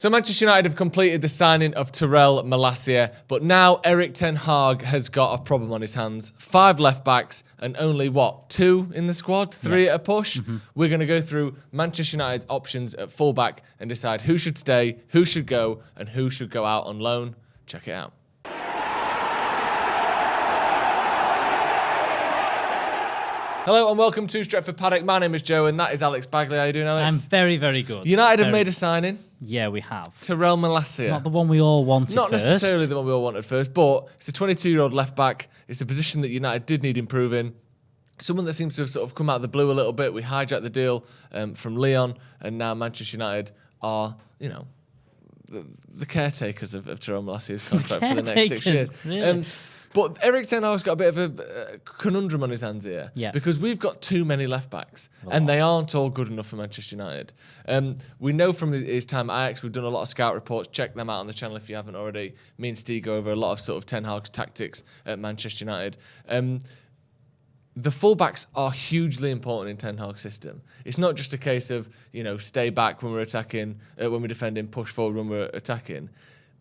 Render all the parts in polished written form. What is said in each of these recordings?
So Manchester United have completed the signing of Tyrell Malacia, but now Erik ten Hag has got a problem on his hands. 5 left-backs and only, 2 in the squad? 3 at a push? We're going to go through Manchester United's options at full-back and decide who should stay, who should go, and who should go out on loan. Check it out. Hello and welcome to Stretford Paddock. My name is Joe and that is Alex Bagley. How are you doing, Alex? I'm very, very good. United have made a signing. Yeah, we have. Tyrell Malacia. Not the one we all wanted Not first. necessarily the one we all wanted first, but it's a 22-year-old left-back. It's a position that United did need improving. Someone that seems to have sort of come out of the blue a little bit. We hijacked the deal from Lyon, and now Manchester United are, the caretakers of Tyrell Malacia's contract for the next 6 years. Really? But Erik ten Hag's got a bit of a conundrum on his hands here. Yeah. Because we've got too many left-backs, and they aren't all good enough for Manchester United. We know from his time at Ajax, we've done a lot of scout reports. Check them out on the channel if you haven't already. Me and Steve go over a lot of sort of ten Hag's tactics at Manchester United. The fullbacks are hugely important in Ten Hag's system. It's not just a case of, stay back when we're attacking, when we're defending, push forward when we're attacking.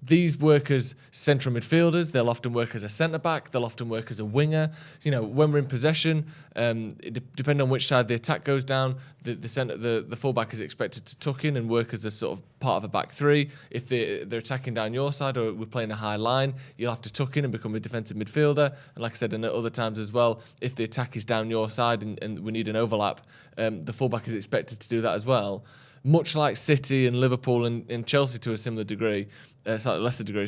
These work as central midfielders. They'll often work as a centre-back. They'll often work as a winger. When we're in possession, depending on which side the attack goes down, the fullback is expected to tuck in and work as a sort of part of a back three. If they're attacking down your side or we're playing a high line, you'll have to tuck in and become a defensive midfielder. And like I said, and at other times as well, if the attack is down your side and we need an overlap, the fullback is expected to do that as well. Much like City and Liverpool and Chelsea to a similar degree, lesser degree,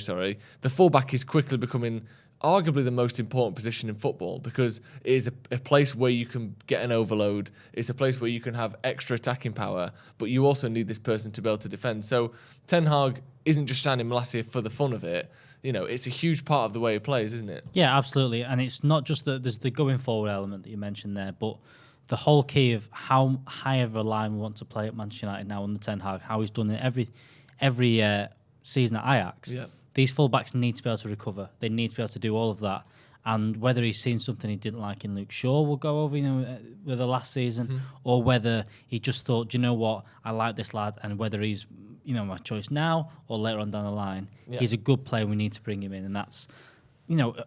the fullback is quickly becoming arguably the most important position in football because it is a place where you can get an overload. It's a place where you can have extra attacking power, but you also need this person to be able to defend. So Ten Hag isn't just signing Malacia for the fun of it. It's a huge part of the way he plays, isn't it? Yeah, absolutely. And it's not just that there's the going forward element that you mentioned there, but the whole key of how high of a line we want to play at Manchester United now under Ten Hag, how he's done it every season at Ajax. Yeah. These fullbacks need to be able to recover. They need to be able to do all of that. And whether he's seen something he didn't like in Luke Shaw, we'll go over, with the last season, or whether he just thought, do you know what, I like this lad, and whether he's, my choice now or later on down the line, he's a good player. We need to bring him in, and that's.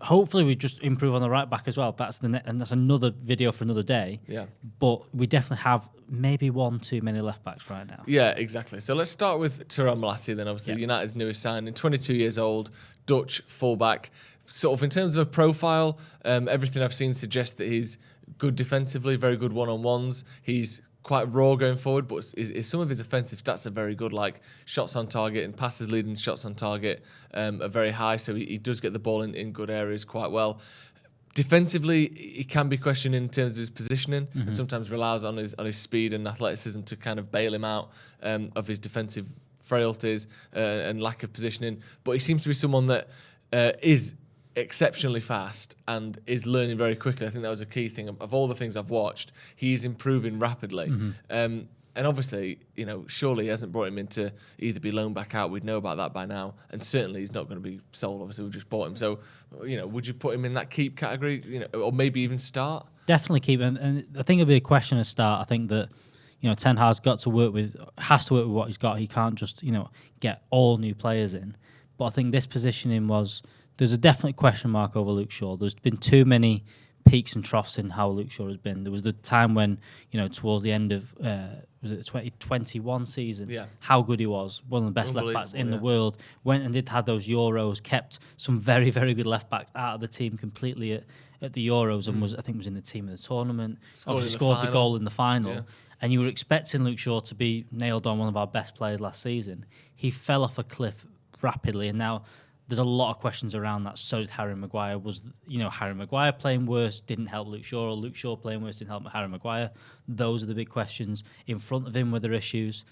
Hopefully we just improve on the right back as well. And that's another video for another day. Yeah. But we definitely have maybe one too many left backs right now. Yeah, exactly. So let's start with Tyrell Malacia then. Obviously, United's newest signing, 22 years old, Dutch fullback. Sort of in terms of a profile, everything I've seen suggests that he's good defensively, very good one-on-ones. He's quite raw going forward, but some of his offensive stats are very good, like shots on target and passes leading shots on target are very high, so he does get the ball in good areas quite well. Defensively, he can be questioned in terms of his positioning, and sometimes relies on his speed and athleticism to kind of bail him out of his defensive frailties and lack of positioning. But he seems to be someone that is exceptionally fast and is learning very quickly. I think that was a key thing of all the things I've watched. He's improving rapidly. And obviously, surely he hasn't brought him in to either be loaned back out. We'd know about that by now. And certainly he's not going to be sold. Obviously, we've just bought him. So, would you put him in that keep category, or maybe even start? Definitely keep him. And I think it'll be a question of start. I think that, Ten Hag's has to work with what he's got. He can't just, get all new players in. But I think this positioning there's a definite question mark over Luke Shaw. There's been too many peaks and troughs in how Luke Shaw has been. There was the time when, towards the end of, was it the 2021 season, how good he was, one of the best left-backs in the world, went and had those Euros, kept some very, very good left-backs out of the team completely at the Euros and was in the team of the tournament, obviously scored the goal in the final. And you were expecting Luke Shaw to be nailed on one of our best players last season. He fell off a cliff rapidly, and now there's a lot of questions around that. So did Harry Maguire. Was Harry Maguire playing worse didn't help Luke Shaw, or Luke Shaw playing worse didn't help Harry Maguire? Those are the big questions. In front of him were there issues,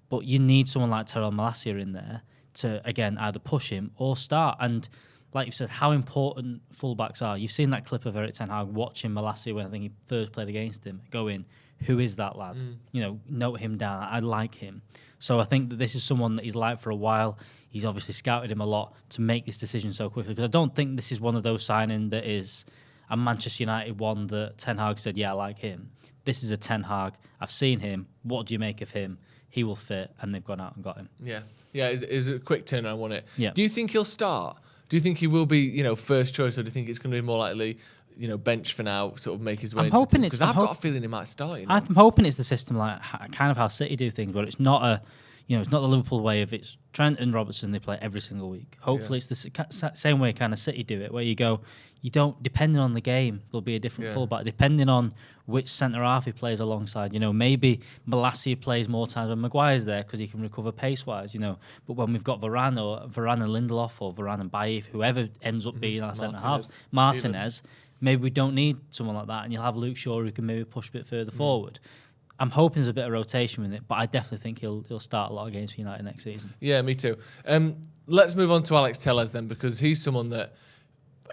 but you need someone like Tyrell Malacia in there to again either push him or start. And like you said, how important fullbacks are. You've seen that clip of Erik ten Hag watching Malacia when I think he first played against him, going, who is that lad? Note him down. I like him. So I think that this is someone that he's liked for a while. He's obviously scouted him a lot to make this decision so quickly, because I don't think this is one of those signings that is a Manchester United one that Ten Hag said, yeah, I like him. This is a Ten Hag. I've seen him. What do you make of him? he will fit, and they've gone out and got him. Yeah, it's a quick turnaround, wasn't it? Yeah. Do you think he'll start? Do you think he will be, first choice, or do you think it's going to be more likely, bench for now, sort of make his way? I'm into hoping because I've got a feeling he might start. I'm hoping it's the system like kind of how City do things, but it's not it's not the Liverpool way of it's Trent and Robertson, they play every single week. Hopefully it's the same way kind of City do it, where you don't, depending on the game, there'll be a different fullback, depending on which centre-half he plays alongside. Maybe Malacia plays more times when Maguire's there because he can recover pace-wise, But when we've got Varane and Lindelof or Varane and Baif, whoever ends up being our centre-half, Martinez, maybe we don't need someone like that, and you'll have Luke Shaw who can maybe push a bit further forward. I'm hoping there's a bit of rotation with it, but I definitely think he'll start a lot of games for United next season. Yeah, me too. Let's move on to Alex Telles then, because he's someone that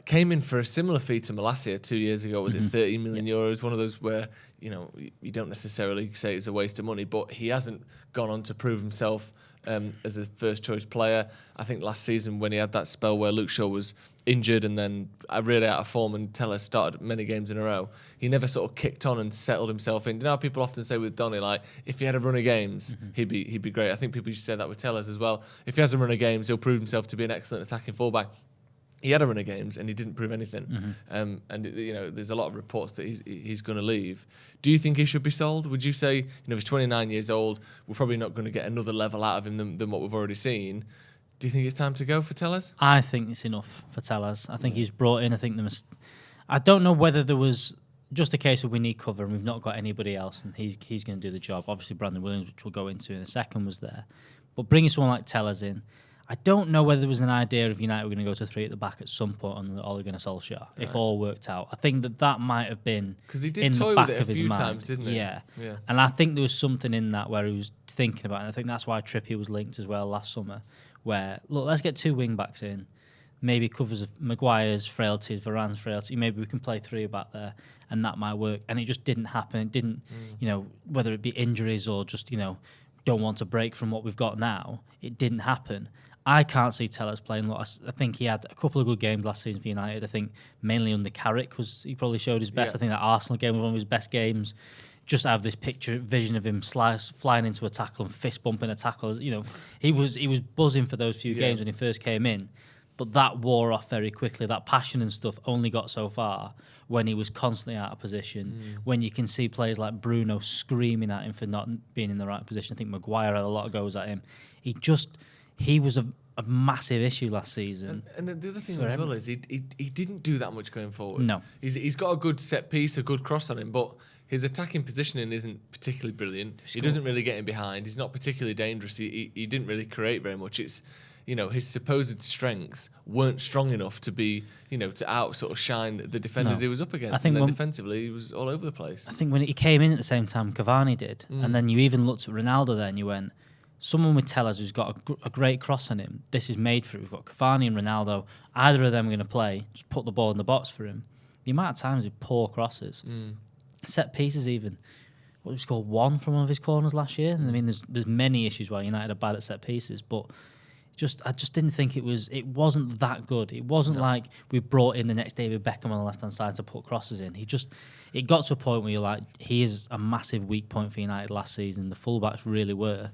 came in for a similar fee to Malacia 2 years ago. Was it 30 million euros? One of those where, you don't necessarily say it's a waste of money, but he hasn't gone on to prove himself as a first choice player. I think last season when he had that spell where Luke Shaw was injured and then really out of form and Telles started many games in a row, he never sort of kicked on and settled himself in. You know how people often say with Donny, like, if he had a run of games, he'd be great. I think people used to say that with Telles as well. If he has a run of games, he'll prove himself to be an excellent attacking fullback. He had a run of games and he didn't prove anything. There's a lot of reports that he's going to leave. Do you think he should be sold? Would you say, he's 29 years old, we're probably not going to get another level out of him than what we've already seen. Do you think it's time to go for Telles? I think it's enough for Telles. I think he's brought in. I don't know whether there was just a case of we need cover and we've not got anybody else, and he's going to do the job. Obviously, Brandon Williams, which we'll go into in a second, was there. But bringing someone like Telles in, I don't know whether there was an idea of United were going to go to 3 at the back at some point under Ole Gunnar Solskjaer, if all worked out. I think that might have been because he did in toy the back with it of a his few mind. times, didn't he? Yeah. And I think there was something in that where he was thinking about it. And I think that's why Trippier was linked as well last summer, where, look, let's get 2 wing-backs in, maybe covers Maguire's frailties, Varane's frailty, maybe we can play 3 back there, and that might work. And it just didn't happen. It didn't, whether it be injuries or just, don't want to break from what we've got now, it didn't happen. I can't see Telles playing. Look, I think he had a couple of good games last season for United. I think mainly under Carrick he probably showed his best. I think that Arsenal game was one of his best games. Just have this vision of him flying into a tackle and fist bumping a tackle. He was buzzing for those few games when he first came in, but that wore off very quickly. That passion and stuff only got so far when he was constantly out of position. When you can see players like Bruno screaming at him for not being in the right position. I think Maguire had a lot of goes at him. He was a massive issue last season. And the other thing as well is he didn't do that much going forward. No. He's got a good set piece, a good cross on him, but his attacking positioning isn't particularly brilliant. He doesn't really get in behind. He's not particularly dangerous. He didn't really create very much. It's, his supposed strengths weren't strong enough to be, to out sort of shine the defenders he was up against. I think and then defensively, he was all over the place. I think when he came in at the same time Cavani did, and then you even looked at Ronaldo there and you went, someone with Telles who's got a great cross on him, this is made for it. We've got Cavani and Ronaldo. Either of them are going to play. Just put the ball in the box for him. The amount of times he poor crosses, set pieces even. We scored 1 from one of his corners last year. And I mean, there's many issues why United are bad at set pieces, but I just didn't think it wasn't that good. It wasn't like we brought in the next David Beckham on the left hand side to put crosses in. It got to a point where you're like, he is a massive weak point for United last season. The fullbacks really were.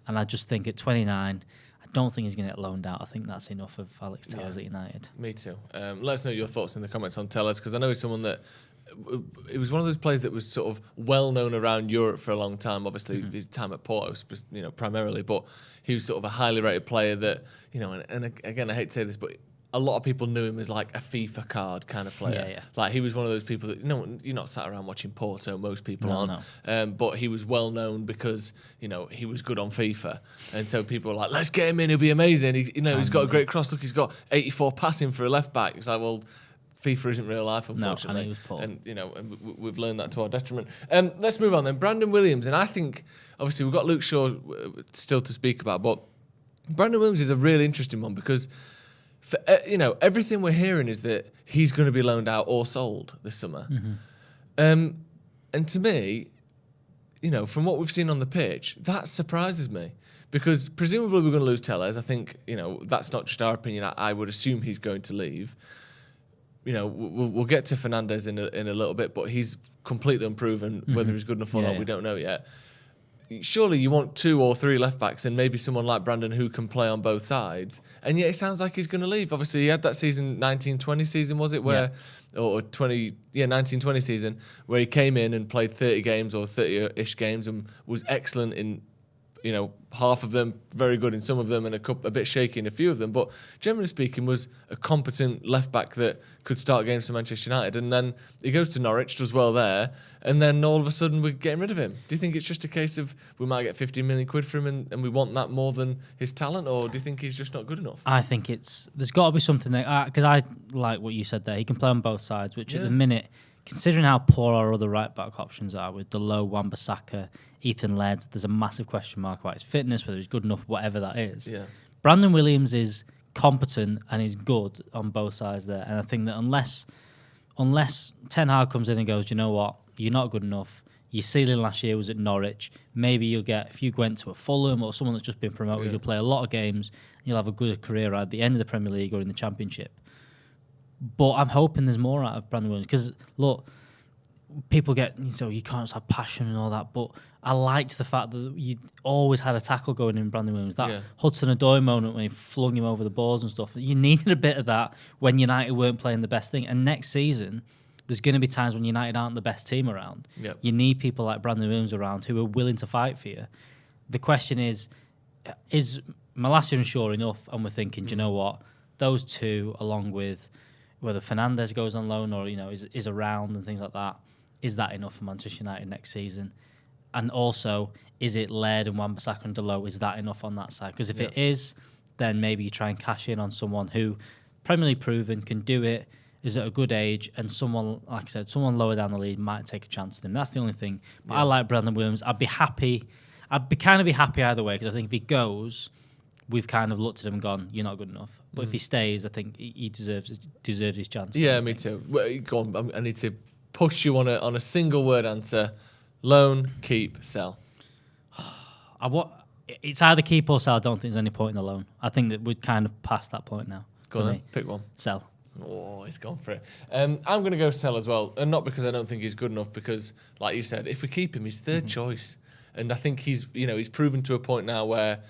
And I just think at 29, I don't think he's going to get loaned out. I think that's enough of Alex Telles at United. Me too. Let us know your thoughts in the comments on Telles, because I know he's someone that it was one of those players that was sort of well known around Europe for a long time. Obviously, his time at Porto, primarily, but he was sort of a highly rated player that, and again, I hate to say this, but a lot of people knew him as like a FIFA card kind of player. Yeah. Like he was one of those people that you're not sat around watching Porto. Most people aren't. No. But he was well known because he was good on FIFA, and so people were like, "Let's get him in. He'll be amazing." He's got a great cross. Look, he's got 84 passing for a left back. It's like, well, FIFA isn't real life, unfortunately. No, and he was poor. And we've learned that to our detriment. Let's move on then. Brandon Williams, and I think obviously we've got Luke Shaw still to speak about, but Brandon Williams is a really interesting one because. For, everything we're hearing is that he's going to be loaned out or sold this summer. And to me, from what we've seen on the pitch, that surprises me because presumably we're going to lose Telles. I think, that's not just our opinion. I would assume he's going to leave. We'll get to Fernandez in a little bit, but he's completely unproven. Whether he's good enough or not, we don't know yet. surely you want 2 or 3 left backs and maybe someone like Brandon who can play on both sides. And yet it sounds like he's going to leave. Obviously, he had that season, 19-20 season, was it? Where, or 19-20 season, where he came in and played 30 games or 30-ish games and was excellent in, half of them, very good in some of them, and a bit shaky in a few of them. But generally speaking, was a competent left back that could start games for Manchester United. And then he goes to Norwich, does well there, and then all of a sudden we're getting rid of him. Do you think it's just a case of we might get 15 million quid for him and we want that more than his talent, or do you think he's just not good enough? I think there's got to be something there, because I like what you said there. He can play on both sides, which at the minute, considering how poor our other right-back options are with Delo, Wan-Bissaka, Ethan Laird, there's a massive question mark about his fitness, whether he's good enough, whatever that is. Yeah. Brandon Williams is competent and he's good on both sides there. And I think that unless Ten Hag comes in and goes, you know what, you're not good enough, your ceiling last year was at Norwich, maybe you'll get, if you went to a Fulham or someone that's just been promoted, you'll play a lot of games and you'll have a good career at the end of the Premier League or in the Championship. But I'm hoping there's more out of Brandon Williams because, look, people get, you can't just have passion and all that, but I liked the fact that you always had a tackle going in Brandon Williams. That Hudson-Odoi moment when he flung him over the balls and stuff, you needed a bit of that when United weren't playing the best thing. And next season, there's going to be times when United aren't the best team around. Yep. You need people like Brandon Williams around who are willing to fight for you. The question is Malacia unsure enough? And we're thinking, do you know what? Those two, along with whether Fernandez goes on loan or is around and things like that, is that enough for Manchester United next season? And also, is it Laird and Wan-Bissaka and Delo? Is that enough on that side? Because if it is, then maybe you try and cash in on someone who Premier League proven can do it, is at a good age, and someone, like I said, someone lower down the league might take a chance on him. That's the only thing. But I like Brandon Williams. I'd be happy either way, because I think if he goes, we've kind of looked at him and gone, you're not good enough. But if he stays, I think he deserves his chance. Yeah, me too. Well, go on, I need to push you on a single word answer. Loan, keep, sell. It's either keep or sell. I don't think there's any point in the loan. I think that we're kind of past that point now. Go on then, pick one. Sell. Oh, he's gone for it. I'm going to go sell as well. And not because I don't think he's good enough, because, like you said, if we keep him, he's third choice. And I think he's proven to a point now where,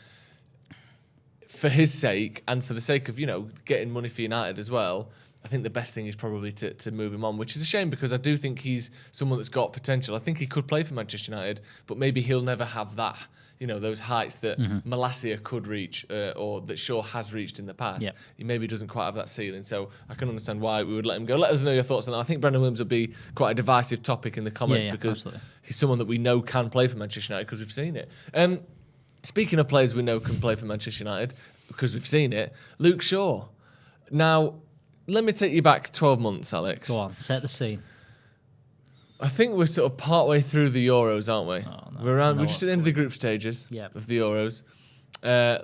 for his sake and for the sake of, getting money for United as well, I think the best thing is probably to move him on, which is a shame because I do think he's someone that's got potential. I think he could play for Manchester United, but maybe he'll never have that, those heights that Malacia could reach or that Shaw has reached in the past. Yep. He maybe doesn't quite have that ceiling, so I can understand why we would let him go. Let us know your thoughts on that. I think Brandon Williams will be quite a divisive topic in the comments because he's someone that we know can play for Manchester United because we've seen it. Speaking of players we know can play for Manchester United because we've seen it, Luke Shaw. Now, let me take you back 12 months, Alex. Go on, set the scene. I think we're sort of partway through the Euros, aren't we? Oh, no, We're just at the end of the group stages of the Euros.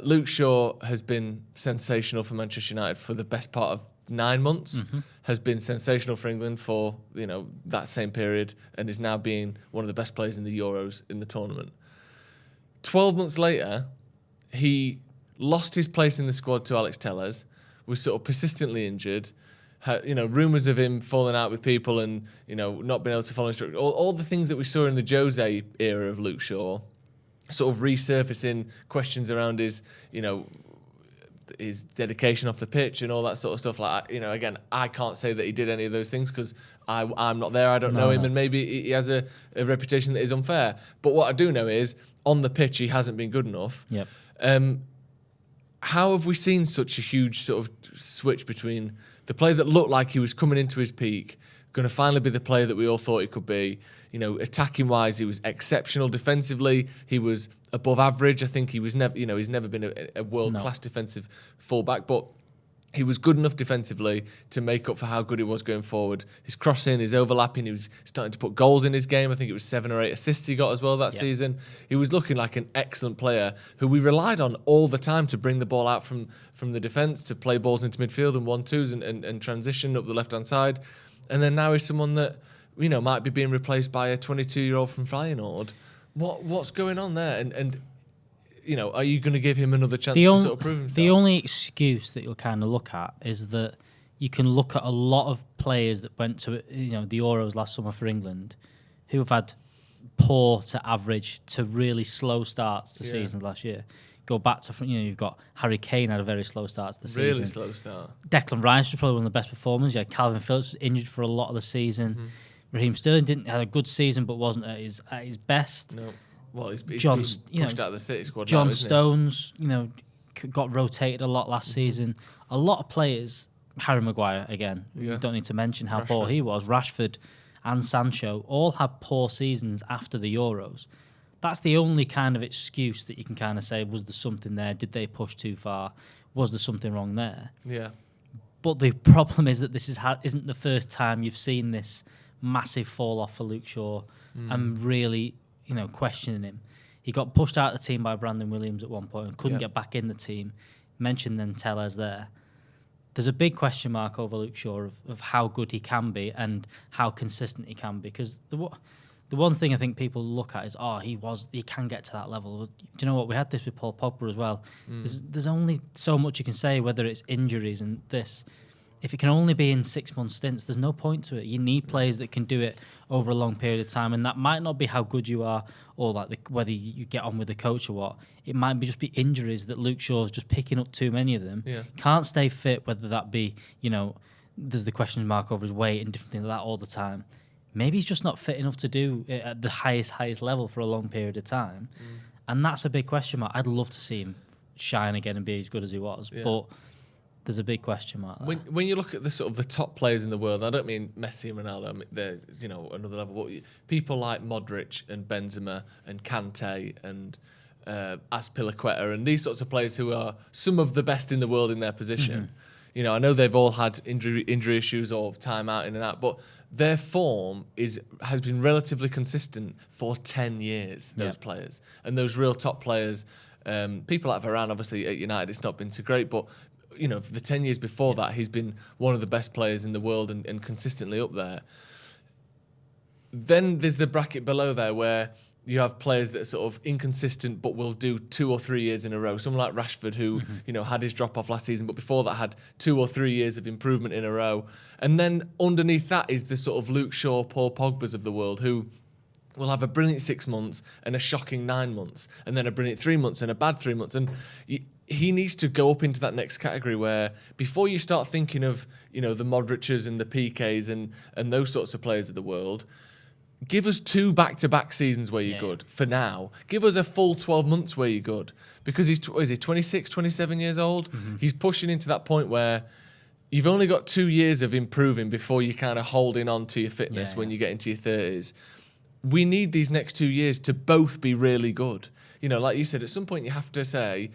Luke Shaw has been sensational for Manchester United for the best part of 9 months, has been sensational for England for that same period, and is now being one of the best players in the Euros in the tournament. 12 months later, he lost his place in the squad to Alex Telles, was sort of persistently injured, rumours of him falling out with people and, not being able to follow instructions, all the things that we saw in the Jose era of Luke Shaw, sort of resurfacing questions around his, his dedication off the pitch and all that sort of stuff. Like, again, I can't say that he did any of those things because I'm not there, I don't know him, and maybe he has a reputation that is unfair. But what I do know is, on the pitch, he hasn't been good enough. Yep. How have we seen such a huge sort of switch between the player that looked like he was coming into his peak, going to finally be the player that we all thought he could be? Attacking wise, he was exceptional. Defensively, he was above average. I think he was never, he's never been a world class defensive fullback, but he was good enough defensively to make up for how good he was going forward. His crossing, his overlapping, he was starting to put goals in his game. I think it was 7 or 8 assists he got as well that season. He was looking like an excellent player who we relied on all the time to bring the ball out from the defence, to play balls into midfield and 1-2s and transition up the left-hand side. And then now he's someone that, might be being replaced by a 22-year-old from Feyenoord. What's going on there? And are you going to give him another chance to sort of prove himself? The only excuse that you'll kind of look at is that you can look at a lot of players that went to the Euros last summer for England who have had poor to average to really slow starts to seasons last year. Go back to, you've got Harry Kane had a very slow start to the season. Really slow start. Declan Rice was probably one of the best performers. Yeah, Calvin Phillips was injured for a lot of the season. Raheem Sterling didn't have a good season, but wasn't at his best. No. Well, he's been pushed out of the City squad. John now, Stones, got rotated a lot last season. A lot of players, Harry Maguire again. You don't need to mention how poor he was. Rashford and Sancho all had poor seasons after the Euros. That's the only kind of excuse that you can kind of say, was there something there? Did they push too far? Was there something wrong there? Yeah. But the problem is that this isn't the first time you've seen this massive fall off for Luke Shaw and really, questioning him. He got pushed out of the team by Brandon Williams at one point and couldn't get back in the team. Mentioned then Tellez there. There's a big question mark over Luke Shaw of how good he can be and how consistent he can be. Because the one thing I think people look at is, he can get to that level. Well, do you know what? We had this with Paul Pogba as well. There's only so much you can say, whether it's injuries and this. If it can only be in 6 month stints, there's no point to it. You need players that can do it over a long period of time, and that might not be how good you are or whether you get on with the coach or what. It might just be injuries that Luke Shaw's just picking up too many of them. Yeah. Can't stay fit, whether that be, there's the question mark over his weight and different things like that all the time. Maybe he's just not fit enough to do it at the highest level for a long period of time. And that's a big question mark. I'd love to see him shine again and be as good as he was, but there's a big question mark there. When you look at the sort of the top players in the world, I don't mean Messi and Ronaldo, I mean, they're another level. But people like Modric and Benzema and Kante and Azpilicueta and these sorts of players who are some of the best in the world in their position. I know they've all had injury issues or time out in and out, but their form has been relatively consistent for 10 years. Those players and those real top players, people like Varane, obviously at United, it's not been so great, but for the 10 years before that, he's been one of the best players in the world and consistently up there. Then there's the bracket below there where you have players that are sort of inconsistent but will do 2 or 3 years in a row. Someone like Rashford who, had his drop-off last season, but before that had 2 or 3 years of improvement in a row. And then underneath that is the sort of Luke Shaw, Paul Pogbas of the world who will have a brilliant 6 months and a shocking 9 months, and then a brilliant 3 months and a bad 3 months. And he needs to go up into that next category where before you start thinking of, the Modric's and the PKs and those sorts of players of the world, give us 2 back-to-back seasons where you're good for now. Give us a full 12 months where you're good. Because he's 26, 27 years old? He's pushing into that point where you've only got 2 years of improving before you're kind of holding on to your fitness when you get into your 30s. We need these next 2 years to both be really good. Like you said, at some point you have to say,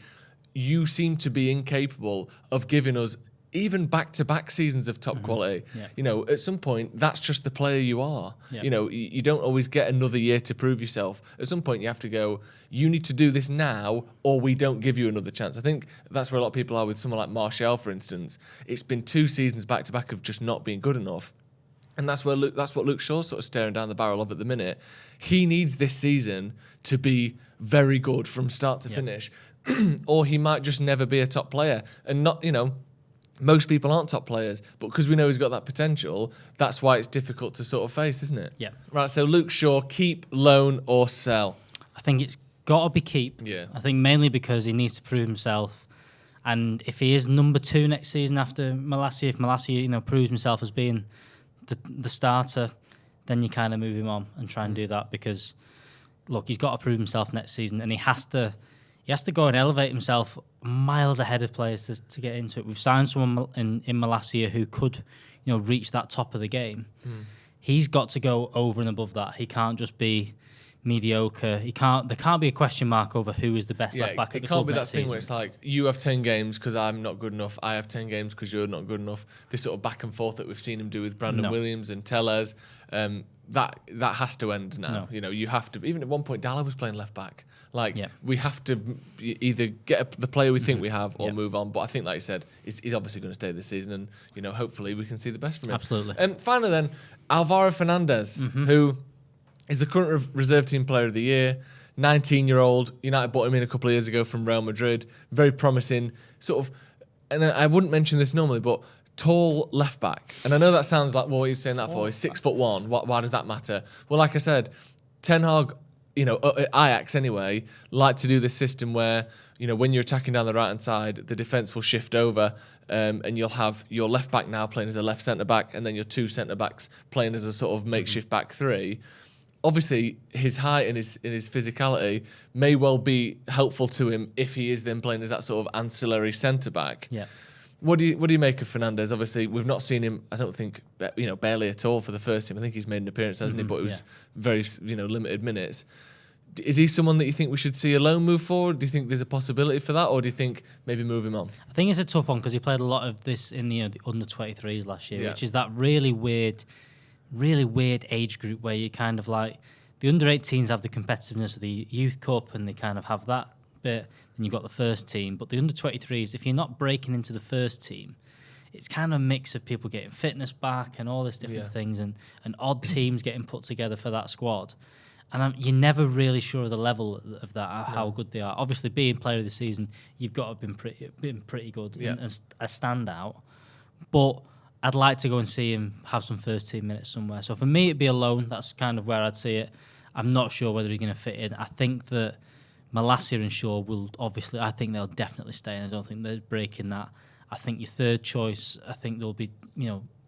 you seem to be incapable of giving us even back-to-back seasons of top quality. At some point, that's just the player you are. You don't always get another year to prove yourself. At some point, you have to go, you need to do this now, or we don't give you another chance. I think that's where a lot of people are with someone like Martial, for instance. It's been 2 seasons back-to-back of just not being good enough. And that's what Luke Shaw's sort of staring down the barrel of at the minute. He needs this season to be very good from start to finish, or he might just never be a top player. And not, most people aren't top players, but because we know he's got that potential, that's why it's difficult to sort of face, isn't it? Yeah. Right, so Luke Shaw, keep, loan, or sell? I think it's got to be keep. Yeah. I think mainly because he needs to prove himself. And if he is number 2 next season after Malacia, if Malacia, proves himself as being the starter, then you kind of move him on and try and do that because, look, he's got to prove himself next season and he has to go and elevate himself miles ahead of players to get into it. We've signed someone in Malacia who could, reach that top of the game. He's got to go over and above that. He can't just be mediocre. There can't be a question mark over who is the best left back at the club. It can't be that thing where it's like, you have 10 games because I'm not good enough. I have 10 games because you're not good enough. This sort of back and forth that we've seen him do with Brandon Williams and Tellez, that has to end now. No. You have to. Even at one point, Dalla was playing left back. We have to either get the player we think we have or move on. But I think, like you said, he's obviously going to stay this season, and hopefully we can see the best from him. Absolutely. And finally, then Alvaro Fernandez, who is the current reserve team player of the year, 19-year-old. United bought him in a couple of years ago from Real Madrid. Very promising, sort of. And I wouldn't mention this normally, but tall left back. And I know that sounds like, what are you saying that for? He's 6'1". Why does that matter? Well, like I said, Ten Hag, at Ajax anyway, like to do this system where, when you're attacking down the right-hand side, the defence will shift over, and you'll have your left-back now playing as a left centre-back, and then your two centre-backs playing as a sort of makeshift back three. Obviously, his height and his physicality may well be helpful to him if he is then playing as that sort of ancillary centre-back. Yeah. What do you make of Fernandez? Obviously, we've not seen him, I don't think, barely at all for the first team. I think he's made an appearance, hasn't he? But it was very, limited minutes. Is he someone that you think we should see a loan move forward? Do you think there's a possibility for that, or do you think maybe move him on? I think it's a tough one because he played a lot of this in the under-23s last year, which is that really weird age group where you kind of like the under-18s have the competitiveness of the Youth Cup and they kind of have that bit. And you've got the first team, but the under-23s, if you're not breaking into the first team, it's kind of a mix of people getting fitness back and all these different things, and odd teams getting put together for that squad. And you're never really sure of the level of that, how good they are. Obviously, being player of the season, you've got to have been pretty good and a standout. But I'd like to go and see him have some first team minutes somewhere. So for me, it'd be a loan. That's kind of where I'd see it. I'm not sure whether he's going to fit in. I think that Malacia and Shaw will obviously, I think they'll definitely stay, and I don't think they're breaking that. I think your third choice, I think there'll be,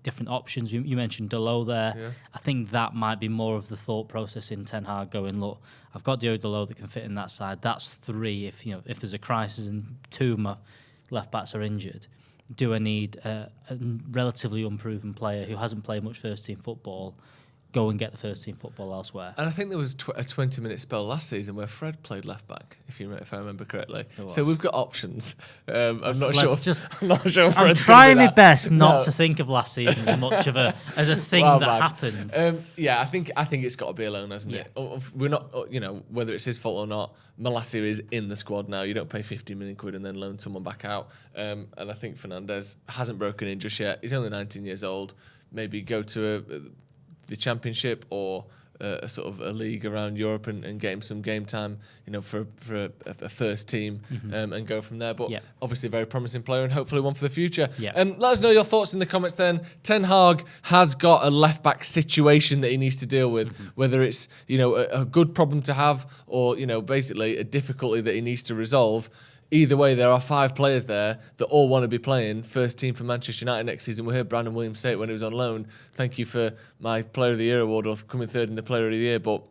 different options. You mentioned Dalot there. Yeah. I think that might be more of the thought process in Ten Hag going, look, I've got Diogo Dalot that can fit in that side. That's three. If there's a crisis and two of my left backs are injured, do I need a relatively unproven player who hasn't played much first team football? Go and get the first team football elsewhere. And I think there was a 20-minute spell last season where Fred played left back, if I remember correctly. So we've got options. I'm not sure. I'm trying my best not to think of last season as much of a thing that happened. I think it's got to be alone, hasn't it? We're not, whether it's his fault or not. Malacia is in the squad now. You don't pay 50 million quid and then loan someone back out. And I think Fernandez hasn't broken in just yet. He's only 19 years old. Maybe go to the Championship or a sort of a league around Europe and get him some game time, for a first team, and go from there. But obviously a very promising player and hopefully one for the future. Let us know your thoughts in the comments then. Ten Hag has got a left-back situation that he needs to deal with, whether it's, a good problem to have or, basically a difficulty that he needs to resolve. Either way, there are 5 players there that all want to be playing first team for Manchester United next season. We heard Brandon Williams say it when he was on loan. Thank you for my Player of the Year award or coming third in the Player of the Year, but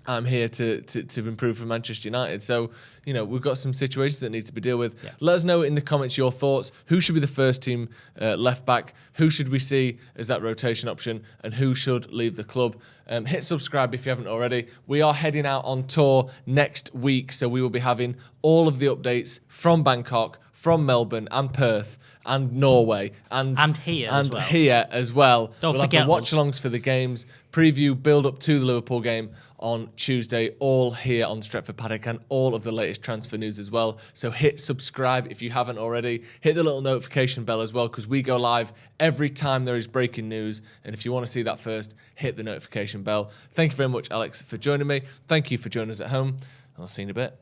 I'm here to improve for Manchester United. So, we've got some situations that need to be dealt with. Let us know in the comments your thoughts. Who should be the first team left back? Who should we see as that rotation option? And who should leave the club? Hit subscribe if you haven't already. We are heading out on tour next week, so we will be having all of the updates from Bangkok, from Melbourne and Perth and Norway and here as well. Don't we'll forget have the watch-alongs for the games, preview, build up to the Liverpool game on Tuesday, all here on Stretford Paddock, and all of the latest transfer news as well. So hit subscribe if you haven't already. Hit the little notification bell as well, because we go live every time there is breaking news. And if you want to see that first, hit the notification bell. Thank you very much, Alex, for joining me. Thank you for joining us at home. I'll see you in a bit.